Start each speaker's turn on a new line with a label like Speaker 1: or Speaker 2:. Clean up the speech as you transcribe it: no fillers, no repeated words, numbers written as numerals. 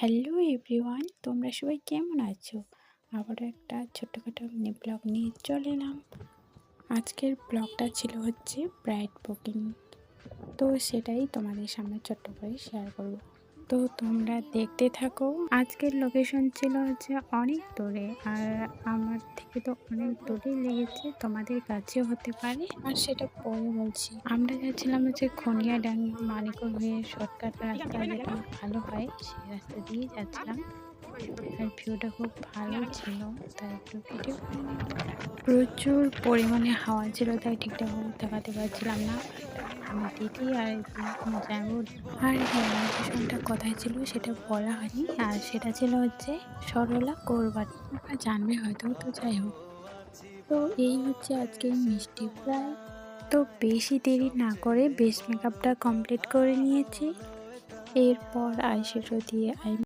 Speaker 1: Hello everyone, তোমরা সবাই কেমন আছো? আবারও একটা ছোট্টখাটো মিনি ব্লগ নিয়ে চলে এলাম। আজকের ব্লগটা ছিল হচ্ছে ব্রাইড বুকিং, তো সেটাই তোমাদের সামনে ছোট্ট করে শেয়ার করব। তো তোমরা দেখতে থাকো। আজকের লোকেশন ছিল হচ্ছে অনেক দূরে, আর আমার থেকে তো অনেক দূরেই লেগেছে, তোমাদের কাছেও হতে পারে, আর সেটা পরে বলছি। আমরা যাচ্ছিলাম হচ্ছে খনিয়াডাং মানিকর হয়ে শর্টকাট রাস্তা, যেটা ভালো হয় সেই রাস্তা দিয়েই যাচ্ছিলাম। আর ভিউটা খুব ভালো ছিল, তাই একটু ভিডিও করে নিলাম। প্রচুর পরিমাণে হাওয়া ছিল, তাই ঠিকঠাকভাবে তাকাতে পারছিলাম না। আমার দিদি আর যাবো। আর হ্যাঁ, লোকেশনটা কোথায় ছিল সেটা বলা হয়নি, আর সেটা ছিল হচ্ছে সরলা কোরবানি। তোমরা জানবে হয়তো, তো যাই হোক। তো এই হচ্ছে আজকে মিষ্টি ফ্রাই। তো বেশি দেরি না করে বেস মেকআপটা কমপ্লিট করে নিয়েছি। এরপর আইশ্যাডো দিয়ে